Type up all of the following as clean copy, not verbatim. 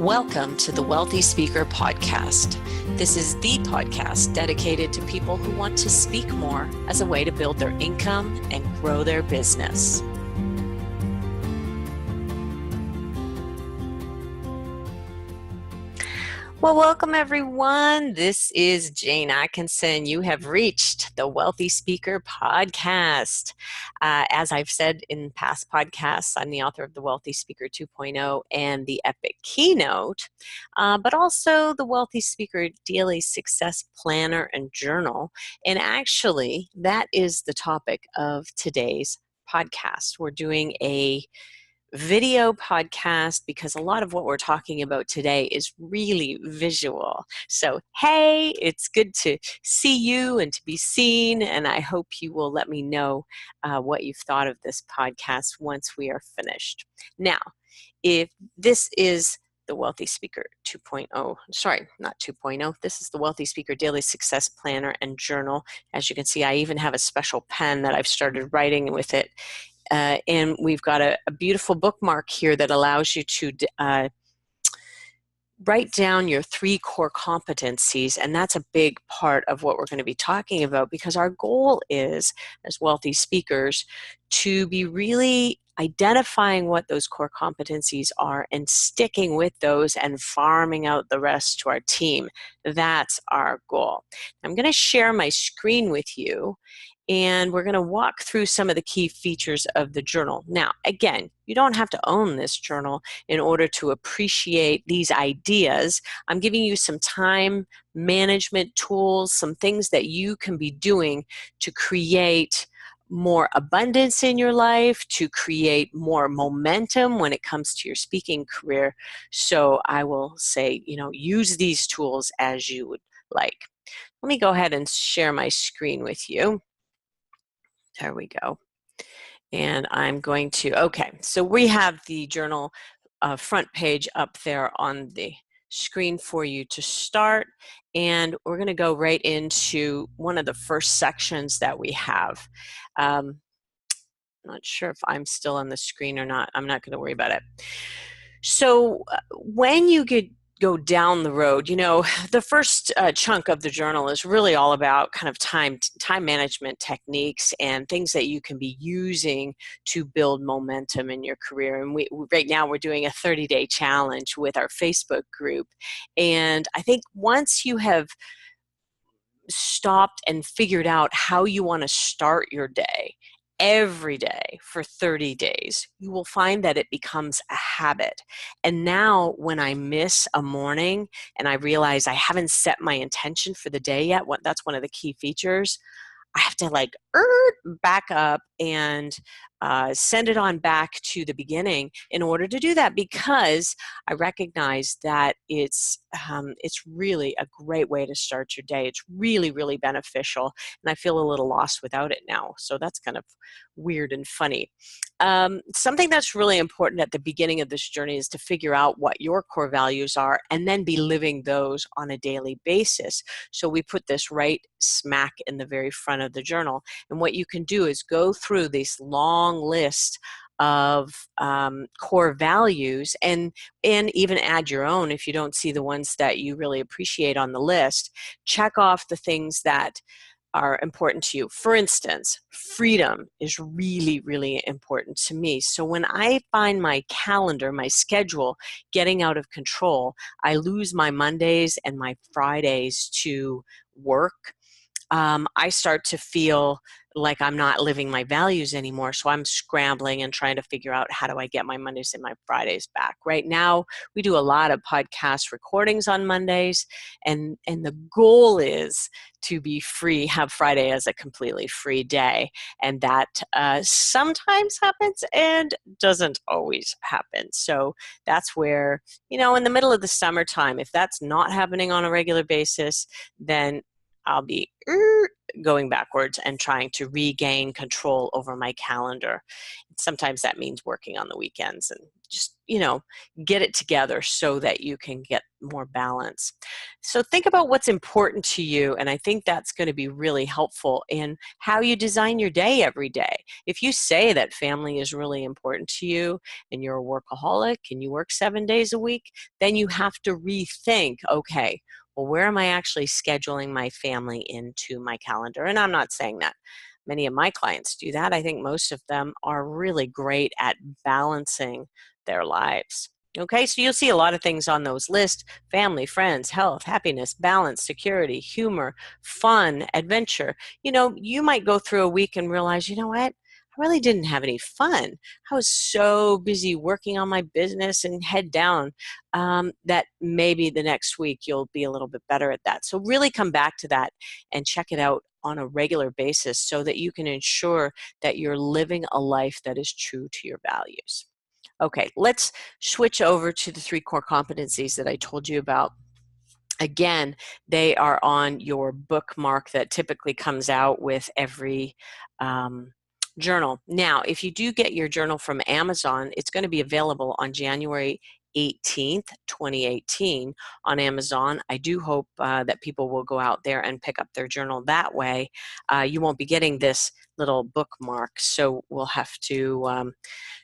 Welcome to the Wealthy Speaker Podcast. This is the podcast dedicated to people who want to speak more as a way to build their income and grow their business. Well, welcome everyone. This is Jane Atkinson. You have reached the Wealthy Speaker Podcast. As I've said in past podcasts, I'm the author of the Wealthy Speaker 2.0 and the Epic Keynote, but also the Wealthy Speaker Daily Success Planner and Journal. And actually, that is the topic of today's podcast. We're doing a video podcast because a lot of what we're talking about today is really visual. So, hey, it's good to see you and to be seen, and I hope you will let me know what you've thought of this podcast once we are finished. Now, if this is the Wealthy Speaker 2.0, sorry, not 2.0, this is the Wealthy Speaker Daily Success Planner and Journal. As you can see, I even have a special pen that I've started writing with it. And we've got a beautiful bookmark here that allows you to write down your 3 core competencies, and that's a big part of what we're going to be talking about, because our goal is, as wealthy speakers, to be really identifying what those core competencies are and sticking with those and farming out the rest to our team. That's our goal. I'm going to share my screen with you, and we're going to walk through some of the key features of the journal. Now, again, you don't have to own this journal in order to appreciate these ideas. I'm giving you some time management tools, some things that you can be doing to create more abundance in your life, to create more momentum when it comes to your speaking career. So I will say, use these tools as you would like. Let me go ahead and share my screen with you. There we go. And I'm going to, okay, so we have the journal front page up there on the screen for you to start. And we're going to go right into one of the first sections that we have. I'm not sure if I'm still on the screen or not. I'm not going to worry about it. So when you go down the road, the first chunk of the journal is really all about kind of time management techniques and things that you can be using to build momentum in your career. And right now we're doing a 30-day challenge with our Facebook group. And I think once you have stopped and figured out how you want to start your day, every day for 30 days, you will find that it becomes a habit. And now when I miss a morning and I realize I haven't set my intention for the day yet, that's one of the key features, I have to back up and send it on back to the beginning in order to do that, because I recognize that it's really a great way to start your day. It's really, really beneficial, and I feel a little lost without it now. So that's kind of weird and funny. Something that's really important at the beginning of this journey is to figure out what your core values are and then be living those on a daily basis. So we put this right smack in the very front of the journal. And what you can do is go through this long list of core values and even add your own if you don't see the ones that you really appreciate on the list. Check off the things that are important to you. For instance, freedom is really, really important to me. So when I find my calendar, my schedule getting out of control, I lose my Mondays and my Fridays to work. I start to feel like I'm not living my values anymore. So I'm scrambling and trying to figure out, how do I get my Mondays and my Fridays back? Right now, we do a lot of podcast recordings on Mondays, and the goal is to be free, have Friday as a completely free day. And that sometimes happens and doesn't always happen. So that's where, in the middle of the summertime, if that's not happening on a regular basis, then I'll be going backwards and trying to regain control over my calendar. Sometimes that means working on the weekends and just, get it together so that you can get more balance. So think about what's important to you, and I think that's going to be really helpful in how you design your day every day. If you say that family is really important to you and you're a workaholic and you work 7 days a week, then you have to rethink, okay, well, where am I actually scheduling my family into my calendar? And I'm not saying that many of my clients do that. I think most of them are really great at balancing their lives. Okay, so you'll see a lot of things on those lists: family, friends, health, happiness, balance, security, humor, fun, adventure. You know, you might go through a week and realize, you know what? I really didn't have any fun. I was so busy working on my business and head down that maybe the next week you'll be a little bit better at that. So really come back to that and check it out on a regular basis so that you can ensure that you're living a life that is true to your values. Okay, let's switch over to the 3 core competencies that I told you about. Again, they are on your bookmark that typically comes out with every journal. Now, if you do get your journal from Amazon, it's going to be available on January 18th, 2018 on Amazon. I do hope that people will go out there and pick up their journal that way. You won't be getting this little bookmark, so we'll have to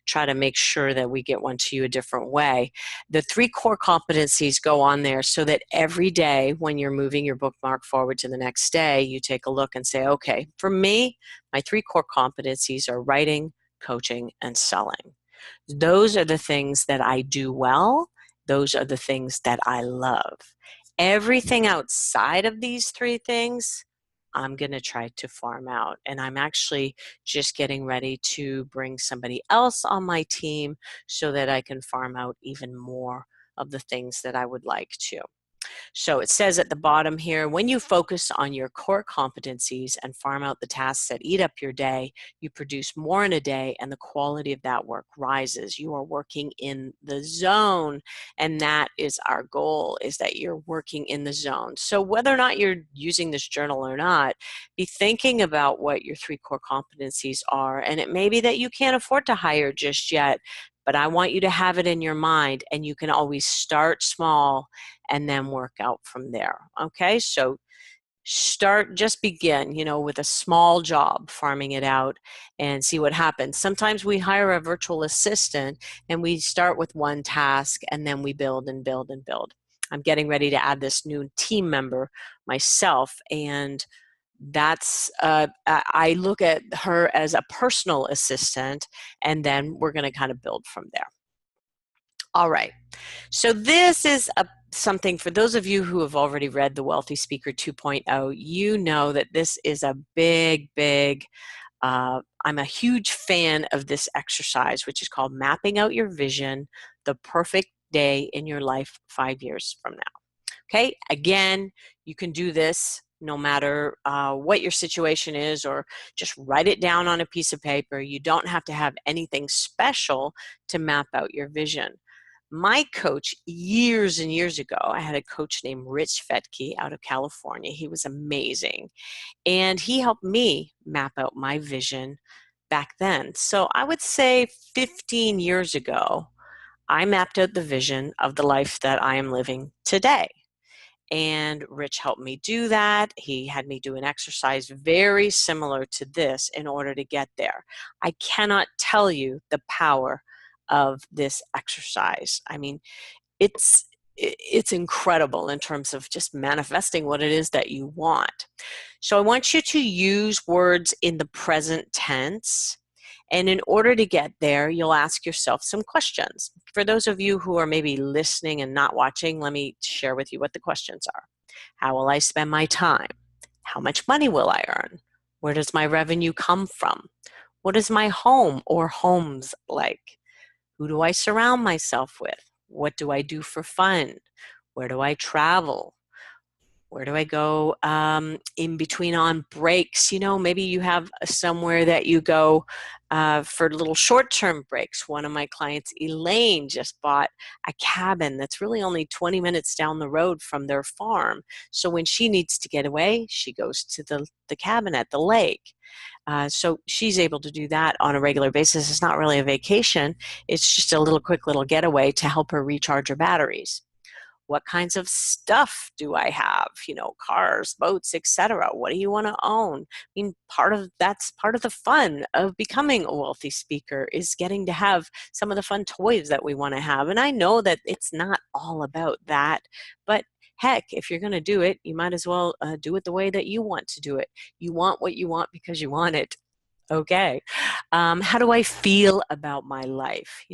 try to make sure that we get one to you a different way. The 3 core competencies go on there so that every day when you're moving your bookmark forward to the next day, you take a look and say, okay, for me, my 3 core competencies are writing, coaching, and selling. Those are the things that I do well. Those are the things that I love. Everything outside of these 3 things, I'm going to try to farm out. And I'm actually just getting ready to bring somebody else on my team so that I can farm out even more of the things that I would like to. So it says at the bottom here, when you focus on your core competencies and farm out the tasks that eat up your day, you produce more in a day and the quality of that work rises. You are working in the zone, and that is our goal, is that you're working in the zone. So whether or not you're using this journal or not, be thinking about what your 3 core competencies are, and it may be that you can't afford to hire just yet, but I want you to have it in your mind, and you can always start small and then work out from there. Okay, so just begin, with a small job, farming it out and see what happens. Sometimes we hire a virtual assistant and we start with one task and then we build and build and build. I'm getting ready to add this new team member myself, and that's I look at her as a personal assistant, and then we're going to kind of build from there. All right, so this is something for those of you who have already read The Wealthy Speaker 2.0. You know that this is a big I'm a huge fan of this exercise, which is called Mapping Out Your Vision: The Perfect Day in Your Life 5 years from now. Okay, again, you can do this no matter what your situation is, or just write it down on a piece of paper. You don't have to have anything special to map out your vision. My coach, years and years ago, I had a coach named Rich Fetke out of California. He was amazing, and he helped me map out my vision back then. So I would say 15 years ago, I mapped out the vision of the life that I am living today. And Rich helped me do that. He had me do an exercise very similar to this in order to get there. I cannot tell you the power of this exercise. I mean, it's incredible in terms of just manifesting what it is that you want. So I want you to use words in the present tense. And in order to get there, you'll ask yourself some questions. For those of you who are maybe listening and not watching, let me share with you what the questions are. How will I spend my time? How much money will I earn? Where does my revenue come from? What is my home or homes like? Who do I surround myself with? What do I do for fun? Where do I travel? Where do I go in between on breaks? Maybe you have somewhere that you go for little short-term breaks. One of my clients, Elaine, just bought a cabin that's really only 20 minutes down the road from their farm. So when she needs to get away, she goes to the cabin at the lake. So she's able to do that on a regular basis. It's not really a vacation. It's just a quick little getaway to help her recharge her batteries. What kinds of stuff do I have? Cars, boats, etc. What do you want to own? I mean, that's part of the fun of becoming a wealthy speaker, is getting to have some of the fun toys that we want to have. And I know that it's not all about that, but heck, if you're going to do it, you might as well do it the way that you want to do it. You want what you want because you want it. Okay. How do I feel about my life?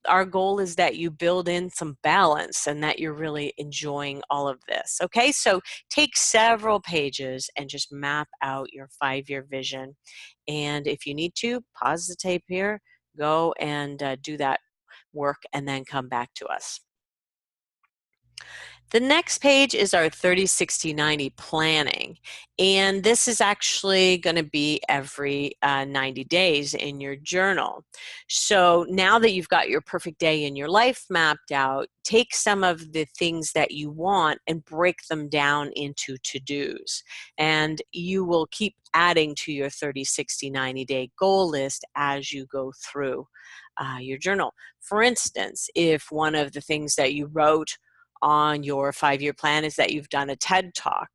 Our goal is that you build in some balance and that you're really enjoying all of this. Okay, so take several pages and just map out your 5-year vision. And if you need to, pause the tape here, go and do that work, and then come back to us. The next page is our 30, 60, 90 planning. And this is actually going to be every 90 days in your journal. So now that you've got your perfect day in your life mapped out, take some of the things that you want and break them down into to-dos. And you will keep adding to your 30, 60, 90-day goal list as you go through your journal. For instance, if one of the things that you wrote on your 5-year plan is that you've done a TED Talk,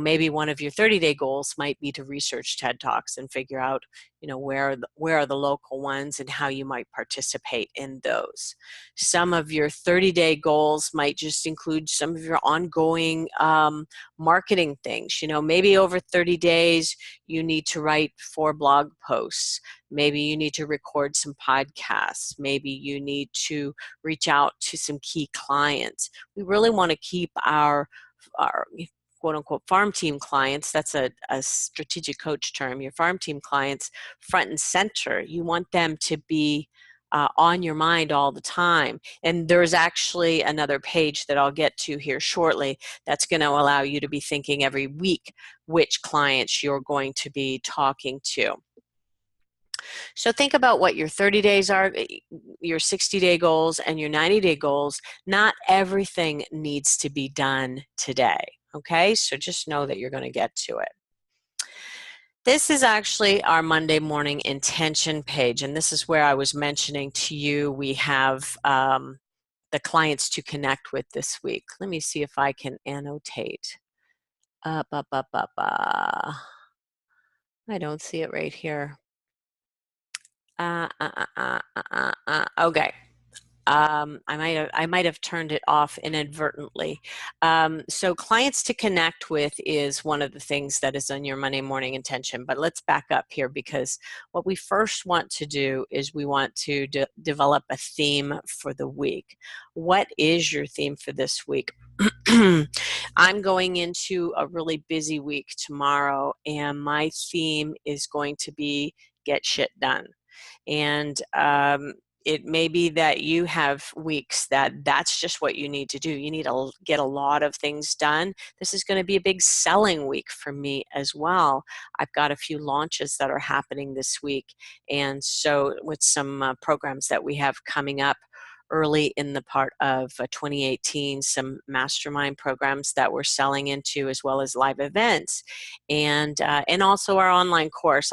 maybe one of your 30-day goals might be to research TED Talks and figure out, where are the local ones and how you might participate in those. Some of your 30-day goals might just include some of your ongoing marketing things. Maybe over 30 days, you need to write 4 blog posts. Maybe you need to record some podcasts. Maybe you need to reach out to some key clients. We really want to keep our quote-unquote farm team clients, that's a strategic coach term, your farm team clients front and center. You want them to be on your mind all the time. And there's actually another page that I'll get to here shortly that's going to allow you to be thinking every week which clients you're going to be talking to. So think about what your 30 days are, your 60-day goals, and your 90-day goals. Not everything needs to be done today, okay? So just know that you're going to get to it. This is actually our Monday morning intention page, and this is where I was mentioning to you we have the clients to connect with this week. Let me see if I can annotate. I don't see it right here. Okay. I might have turned it off inadvertently. So clients to connect with is one of the things that is on your Monday morning intention. But let's back up here, because what we first want to do is we want to develop a theme for the week. What is your theme for this week? I'm going into a really busy week tomorrow, and my theme is going to be get shit done. And it may be that you have weeks that's just what you need to do. You need to get a lot of things done. This is going to be a big selling week for me as well. I've got a few launches that are happening this week. And so with some programs that we have coming up early in the part of 2018, some mastermind programs that we're selling into, as well as live events, and also our online course.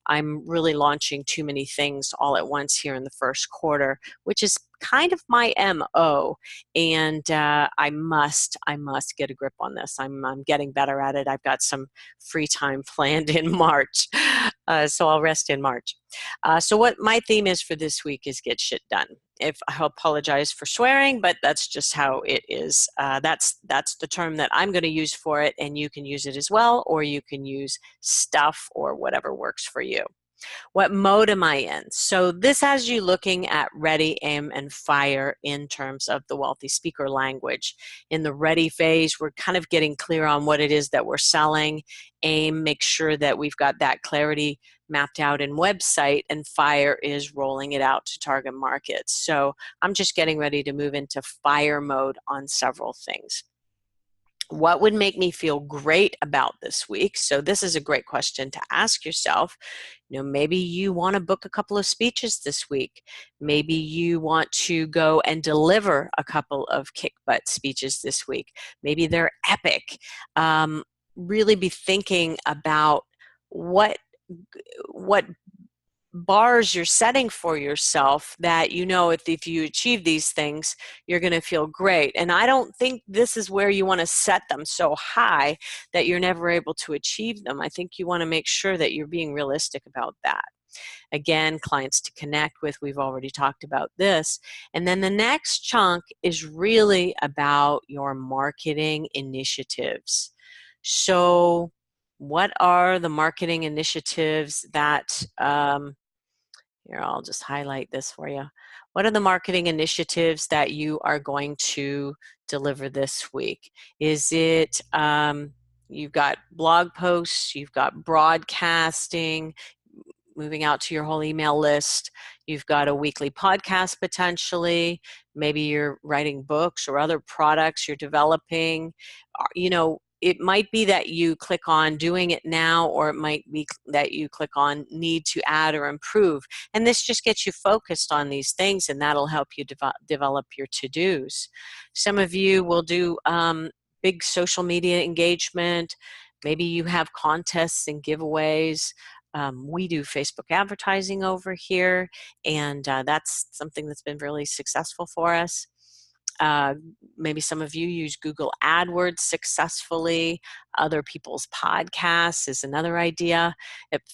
I'm really launching too many things all at once here in the first quarter, which is kind of my MO, and I must get a grip on this. I'm getting better at it. I've got some free time planned in March, so I'll rest in March. So what my theme is for this week is get shit done. If I apologize for swearing, but that's just how it is. That's the term that I'm going to use for it, and you can use it as well, or you can use stuff or whatever works for you. What mode am I in? So this has you looking at ready, aim, and fire in terms of the wealthy speaker language. In the ready phase, we're kind of getting clear on what it is that we're selling. Aim, make sure that we've got that clarity mapped out in website, and fire is rolling it out to target markets. So I'm just getting ready to move into fire mode on several things. What would make me feel great about this week? So this is a great question to ask yourself. Maybe you want to book a couple of speeches this week. Maybe you want to go and deliver a couple of kick butt speeches this week. Maybe they're epic. Really be thinking about what bars you're setting for yourself that you know if you achieve these things, you're going to feel great. And I don't think this is where you want to set them so high that you're never able to achieve them. I think you want to make sure that you're being realistic about that. Again, clients to connect with, we've already talked about this. And then the next chunk is really about your marketing initiatives. So what are the marketing initiatives that, here, I'll just highlight this for you. What are the marketing initiatives that you are going to deliver this week? Is it, you've got blog posts, you've got broadcasting, moving out to your whole email list. You've got a weekly podcast potentially. Maybe you're writing books or other products you're developing. You know, it might be that you click on doing it now, or it might be that you click on need to add or improve. And this just gets you focused on these things, and that'll help you develop your to-dos. Some of you will do big social media engagement. Maybe you have contests and giveaways. We do Facebook advertising over here, and that's something that's been really successful for us. Maybe some of you use Google AdWords successfully. Other people's podcasts is another idea.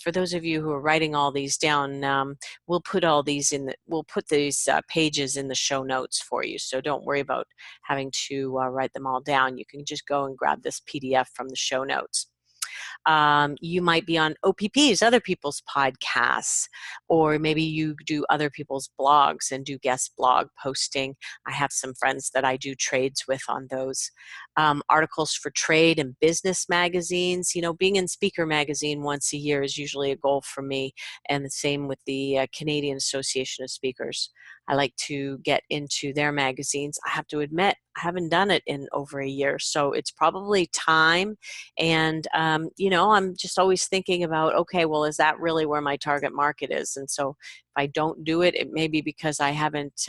For those of you who are writing all these down, we'll put all these in. We'll put these pages in the show notes for you. So don't worry about having to write them all down. You can just go and grab this PDF from the show notes. You might be on OPPs, other people's podcasts, or maybe you do other people's blogs and do guest blog posting. I have some friends that I do trades with on those. Articles for trade and business magazines. You know, being in Speaker Magazine once a year is usually a goal for me, and the same with the Canadian Association of Speakers. I like to get into their magazines. I have to admit, I haven't done it in over a year, so it's probably time. And, you know, I'm just always thinking about, okay, well, is that really where my target market is? And so if I don't do it, it may be because I haven't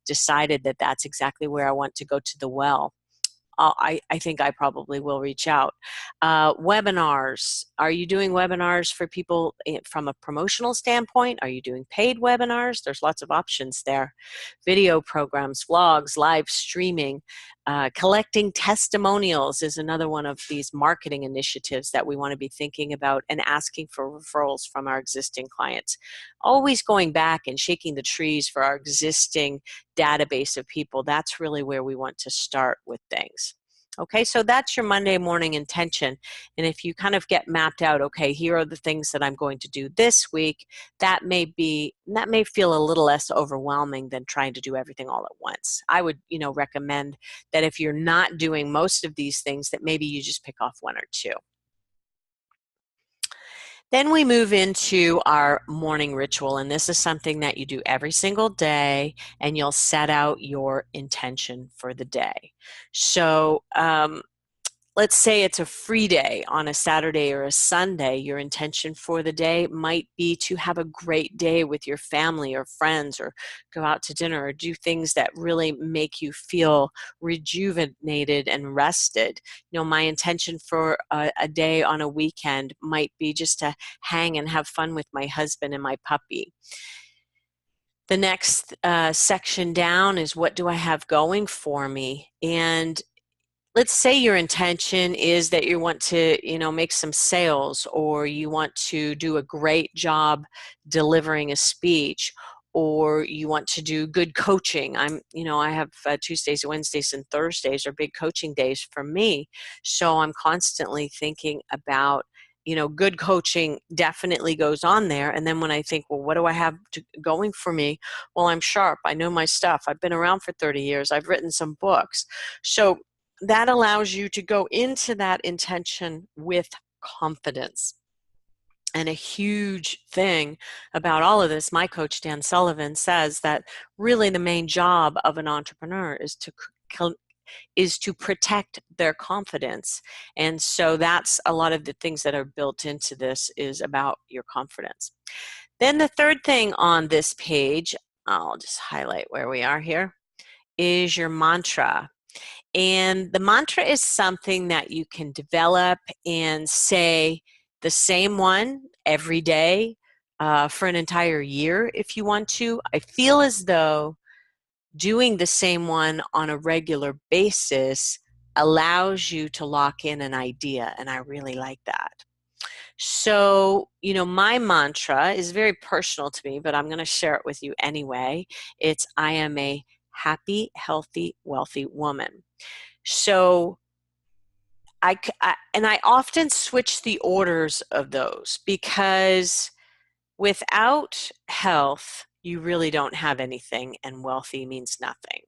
decided that that's exactly where I want to go to the well. I think I probably will reach out. Webinars. Are you doing webinars for people from a promotional standpoint? Are you doing paid webinars? There's lots of options there. Video programs, vlogs, live streaming. Collecting testimonials is another one of these marketing initiatives that we want to be thinking about, and asking for referrals from our existing clients. Always going back and shaking the trees for our existing database of people. That's really where we want to start with things. Okay, so that's your Monday morning intention. And if you kind of get mapped out, okay, here are the things that I'm going to do this week, that may feel a little less overwhelming than trying to do everything all at once. I would, you know, recommend that if you're not doing most of these things, that maybe you just pick off one or two. Then we move into our morning ritual, and this is something that you do every single day, and you'll set out your intention for the day. So let's say it's a free day on a Saturday or a Sunday. Your intention for the day might be to have a great day with your family or friends, or go out to dinner, or do things that really make you feel rejuvenated and rested. You know, my intention for a day on a weekend might be just to hang and have fun with my husband and my puppy. The next section down is, what do I have going for me? And let's say your intention is that you want to, you know, make some sales, or you want to do a great job delivering a speech, or you want to do good coaching. I have Tuesdays, Wednesdays, and Thursdays are big coaching days for me. So I'm constantly thinking about, you know, good coaching definitely goes on there. And then when I think, well, what do I have going for me? Well, I'm sharp. I know my stuff. I've been around for 30 years. I've written some books. So that allows you to go into that intention with confidence. And a huge thing about all of this, my coach Dan Sullivan says that really the main job of an entrepreneur is to protect their confidence. And so that's a lot of the things that are built into this, is about your confidence. Then the third thing on this page, I'll just highlight where we are here, is your mantra. And the mantra is something that you can develop and say the same one every day for an entire year if you want to. I feel as though doing the same one on a regular basis allows you to lock in an idea, and I really like that. So, my mantra is very personal to me, but I'm going to share it with you anyway. It's I am a happy, healthy, wealthy woman. So, and I often switch the orders of those because without health, you really don't have anything, and wealthy means nothing.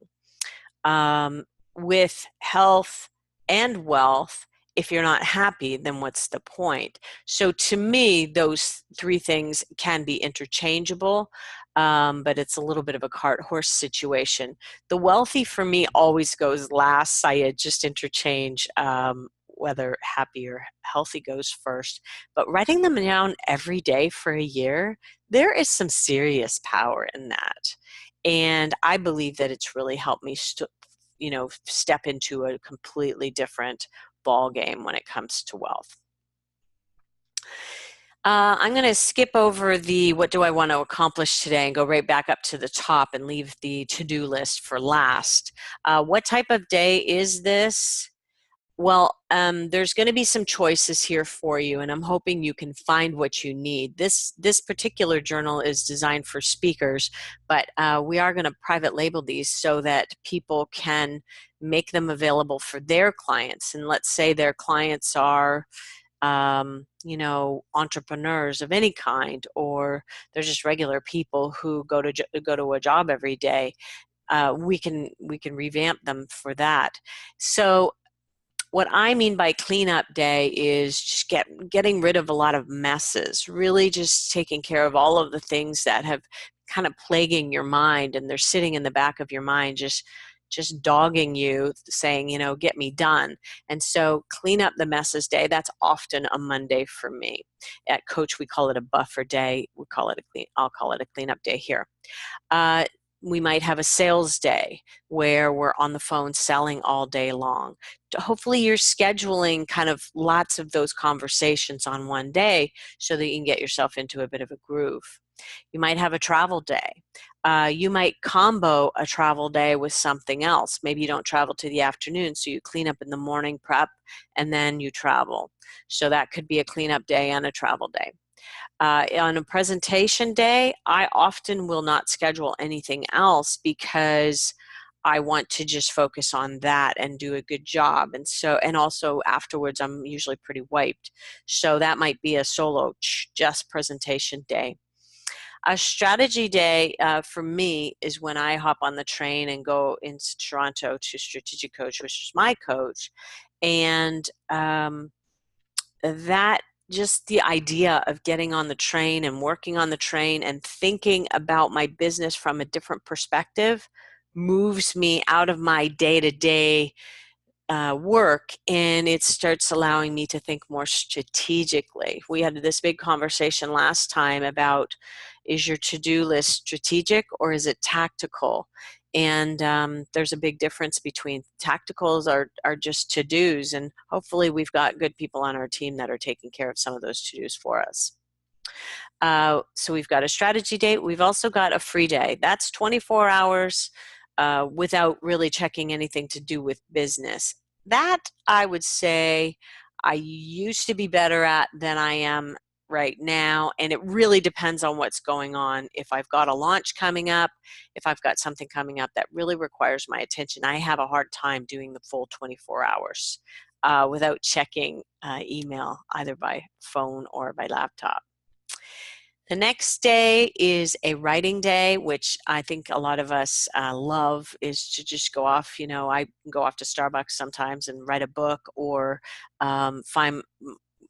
Um, with health and wealth, if you're not happy, then what's the point? So to me, those three things can be interchangeable, but it's a little bit of a cart horse situation. The wealthy for me always goes last. I just interchange whether happy or healthy goes first. But writing them down every day for a year, there is some serious power in that. And I believe that it's really helped me step into a completely different ball game when it comes to wealth. I'm going to skip over the what do I want to accomplish today and go right back up to the top and leave the to-do list for last. What type of day is this? Well, there's going to be some choices here for you, and I'm hoping you can find what you need. This particular journal is designed for speakers, but we are going to private label these so that people can make them available for their clients. And let's say their clients are entrepreneurs of any kind, or they're just regular people who go to a job every day. We can revamp them for that. So what I mean by cleanup day is just getting rid of a lot of messes, really just taking care of all of the things that have kind of plaguing your mind, and they're sitting in the back of your mind, just dogging you, saying, get me done. And so clean up the messes day, that's often a Monday for me. At Coach, we call it a buffer day. I'll call it a cleanup day here. We might have a sales day where we're on the phone selling all day long. Hopefully you're scheduling kind of lots of those conversations on one day so that you can get yourself into a bit of a groove. You might have a travel day. You might combo a travel day with something else. Maybe you don't travel to the afternoon, so you clean up in the morning, prep, and then you travel. So that could be a cleanup day and a travel day. On a presentation day, I often will not schedule anything else because I want to just focus on that and do a good job. And also afterwards, I'm usually pretty wiped. So that might be a solo just presentation day. A strategy day for me is when I hop on the train and go into Toronto to Strategic Coach, which is my coach. And that just the idea of getting on the train and working on the train and thinking about my business from a different perspective moves me out of my day-to-day work, and it starts allowing me to think more strategically. We had this big conversation last time about, is your to-do list strategic or is it tactical? And there's a big difference between tacticals are just to-dos, and hopefully we've got good people on our team that are taking care of some of those to-dos for us. So we've got a strategy date. We've also got a free day. That's 24 hours without really checking anything to do with business. That I would say I used to be better at than I am right now, and it really depends on what's going on. If I've got a launch coming up, if I've got something coming up that really requires my attention, I have a hard time doing the full 24 hours without checking email either by phone or by laptop. The next day is a writing day, which I think a lot of us love, is to just go off. I go off to Starbucks sometimes and write a book, or find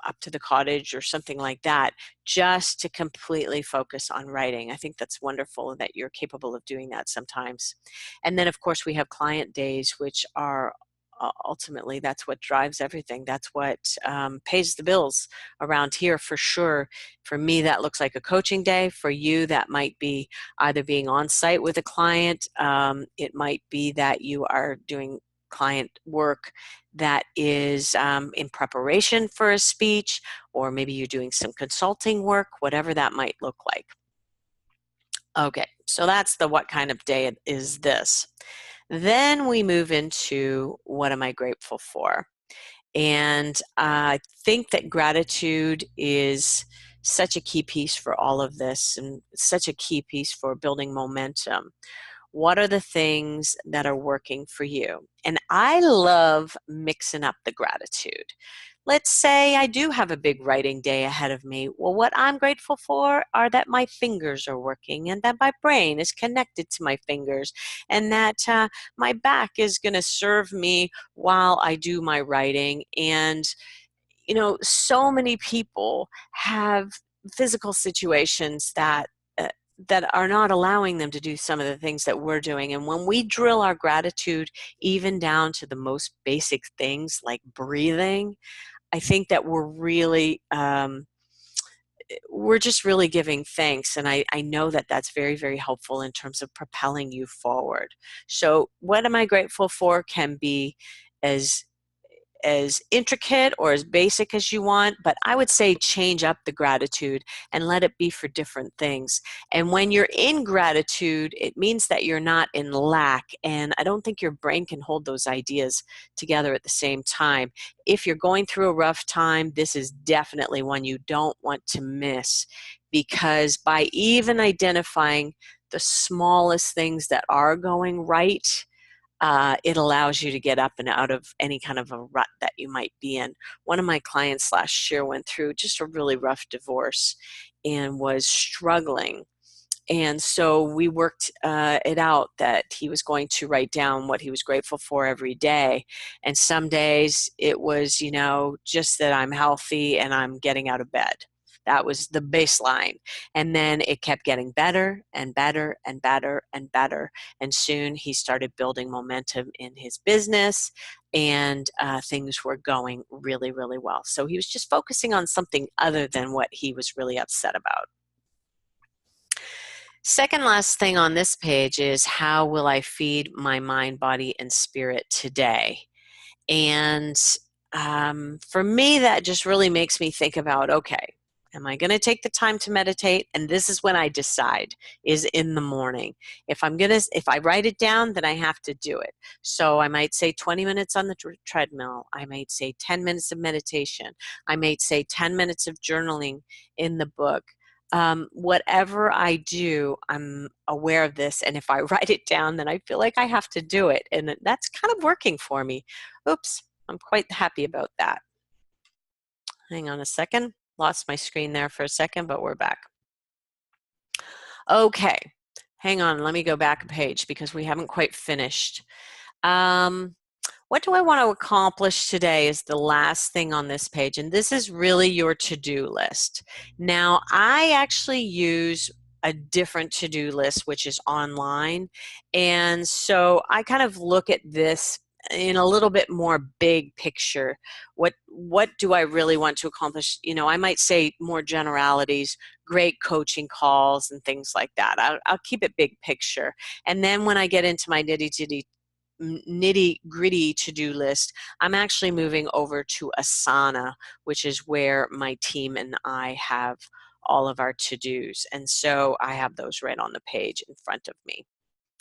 up to the cottage or something like that, just to completely focus on writing. I think that's wonderful that you're capable of doing that sometimes. And then, of course, we have client days, which are ultimately, that's what drives everything. That's what pays the bills around here for sure. For me, that looks like a coaching day. For you, that might be either being on site with a client. It might be that you are doing client work that is in preparation for a speech, or maybe you're doing some consulting work, whatever that might look like. Okay, so that's the what kind of day is this. Then we move into what am I grateful for? And I think that gratitude is such a key piece for all of this and such a key piece for building momentum. What are the things that are working for you? And I love mixing up the gratitude. Let's say I do have a big writing day ahead of me. Well, what I'm grateful for are that my fingers are working and that my brain is connected to my fingers and that my back is going to serve me while I do my writing. And, you know, so many people have physical situations that are not allowing them to do some of the things that we're doing. And when we drill our gratitude even down to the most basic things like breathing, I think that we're just really giving thanks. And I know that that's very, very helpful in terms of propelling you forward. So what am I grateful for can be as intricate or as basic as you want, but I would say change up the gratitude and let it be for different things. And when you're in gratitude, it means that you're not in lack, and I don't think your brain can hold those ideas together at the same time. If you're going through a rough time, this is definitely one you don't want to miss, because by even identifying the smallest things that are going right, it allows you to get up and out of any kind of a rut that you might be in. One of my clients last year went through just a really rough divorce and was struggling. And so we worked it out that he was going to write down what he was grateful for every day. And some days it was, you know, just that I'm healthy and I'm getting out of bed. That was the baseline. And then it kept getting better and better and better and better. And soon he started building momentum in his business, and things were going really, really well. So he was just focusing on something other than what he was really upset about. Second last thing on this page is how will I feed my mind, body, and spirit today? And for me, that just really makes me think about, okay, am I going to take the time to meditate? And this is when I decide, is in the morning. If I write it down, then I have to do it. So I might say 20 minutes on the treadmill. I might say 10 minutes of meditation. I might say 10 minutes of journaling in the book. Whatever I do, I'm aware of this. And if I write it down, then I feel like I have to do it. And that's kind of working for me. Oops, I'm quite happy about that. Hang on a second. Lost my screen there for a second, but we're back. Okay, hang on. Let me go back a page because we haven't quite finished. What do I want to accomplish today is the last thing on this page, and this is really your to-do list. Now, I actually use a different to-do list, which is online, and so I kind of look at this in a little bit more big picture. What do I really want to accomplish? You know, I might say more generalities, great coaching calls and things like that. I'll keep it big picture. And then when I get into my nitty-gritty to-do list, I'm actually moving over to Asana, which is where my team and I have all of our to-dos. And so I have those right on the page in front of me.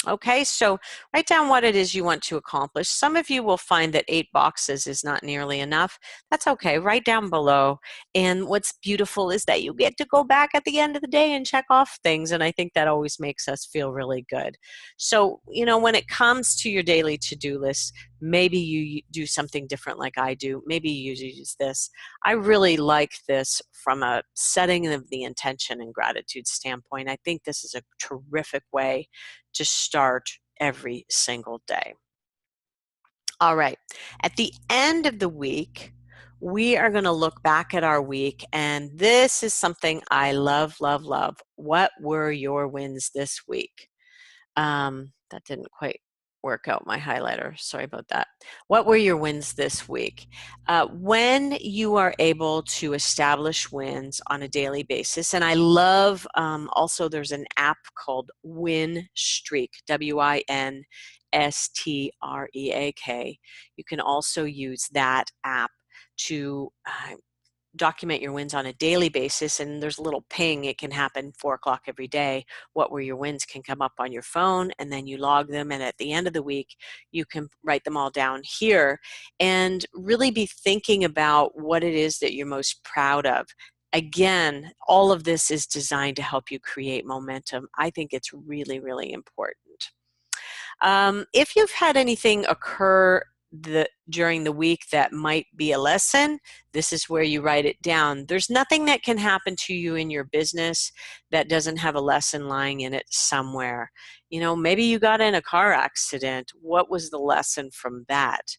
Okay, so write down what it is you want to accomplish. Some of you will find that 8 boxes is not nearly enough. That's okay, write down below. And what's beautiful is that you get to go back at the end of the day and check off things, and I think that always makes us feel really good. So, you know, when it comes to your daily to-do list, maybe you do something different like I do. Maybe you use this. I really like this from a setting of the intention and gratitude standpoint. I think this is a terrific way to start every single day. All right, at the end of the week, we are going to look back at our week, and this is something I love, love, love. What were your wins this week? That didn't quite work out, my highlighter. Sorry about that. What were your wins this week? When you are able to establish wins on a daily basis, and I love also there's an app called Win Streak, WIN STREAK. You can also use that app to document your wins on a daily basis, and there's a little ping. It can happen 4 o'clock every day. What were your wins can come up on your phone, and then you log them, and at the end of the week you can write them all down here and really be thinking about what it is that you're most proud of. Again, all of this is designed to help you create momentum. I think it's really, really important. If you've had anything occur during the week that might be a lesson, this is where you write it down. There's nothing that can happen to you in your business that doesn't have a lesson lying in it somewhere. You know, maybe you got in a car accident. What was the lesson from that?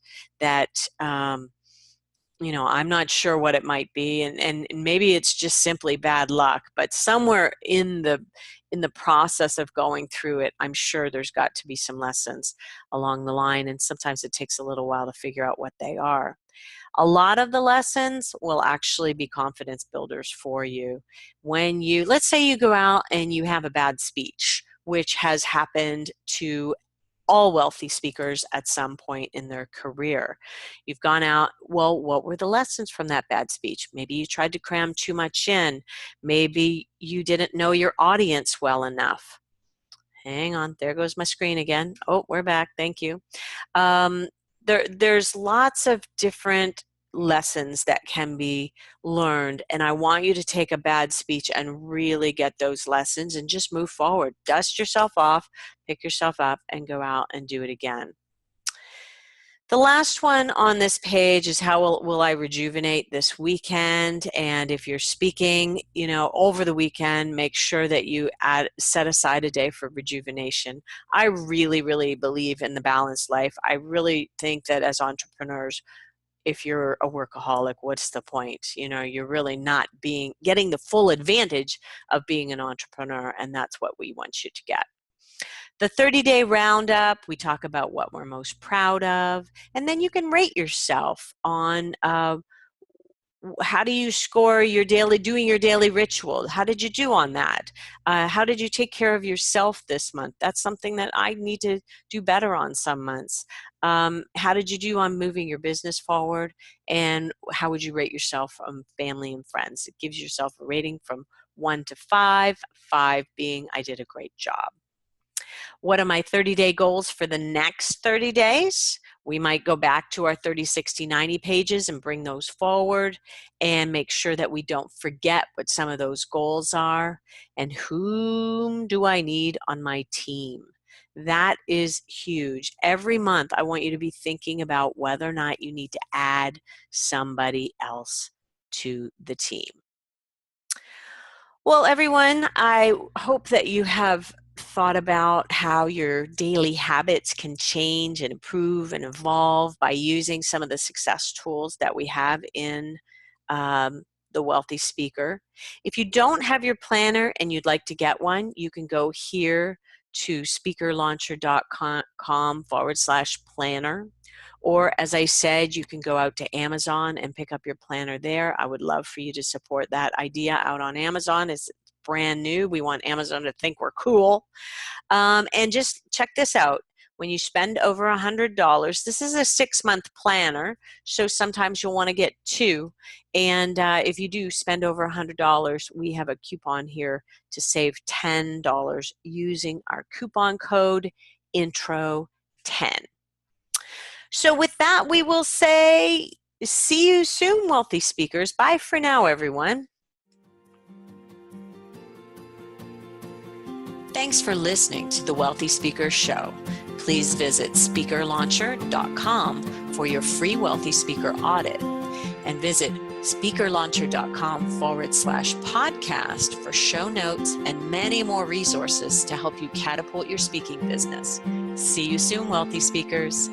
You know, I'm not sure what it might be, and maybe it's just simply bad luck, but somewhere in the process of going through it, I'm sure there's got to be some lessons along the line, and sometimes it takes a little while to figure out what they are. A lot of the lessons will actually be confidence builders for you. When you, let's say you go out and you have a bad speech, which has happened to all wealthy speakers at some point in their career. You've gone out, well, what were the lessons from that bad speech? Maybe you tried to cram too much in. Maybe you didn't know your audience well enough. Hang on, there goes my screen again. Oh, we're back, thank you. There's lots of different lessons that can be learned, and I want you to take a bad speech and really get those lessons and just move forward. Dust yourself off, pick yourself up, and go out and do it again. The last one on this page is how will I rejuvenate this weekend? And if you're speaking, you know, over the weekend, make sure that you set aside a day for rejuvenation. I really, really believe in the balanced life. I really think that as entrepreneurs, if you're a workaholic, what's the point? You know, you're really not getting the full advantage of being an entrepreneur, and that's what we want you to get. The 30-day roundup, we talk about what we're most proud of, and then you can rate yourself on how do you score doing your daily ritual? How did you do on that? How did you take care of yourself this month? That's something that I need to do better on some months. How did you do on moving your business forward? And how would you rate yourself from family and friends? It gives yourself a rating from 1 to 5, 5 being I did a great job. What are my 30-day goals for the next 30 days? We might go back to our 30, 60, 90 pages and bring those forward and make sure that we don't forget what some of those goals are. And whom do I need on my team? That is huge. Every month, I want you to be thinking about whether or not you need to add somebody else to the team. Well, everyone, I hope that you have thought about how your daily habits can change and improve and evolve by using some of the success tools that we have in the Wealthy Speaker. If you don't have your planner and you'd like to get one, you can go here to speakerlauncher.com/planner. Or as I said, you can go out to Amazon and pick up your planner there. I would love for you to support that idea out on Amazon. It's brand new. We want Amazon to think we're cool. And just check this out. When you spend over $100, this is a 6-month planner, so sometimes you'll want to get 2. And if you do spend over $100, we have a coupon here to save $10 using our coupon code INTRO10. So with that, we will say, see you soon, Wealthy Speakers. Bye for now, everyone. Thanks for listening to the Wealthy Speaker Show. Please visit speakerlauncher.com for your free Wealthy Speaker audit, and visit speakerlauncher.com/podcast for show notes and many more resources to help you catapult your speaking business. See you soon, Wealthy Speakers.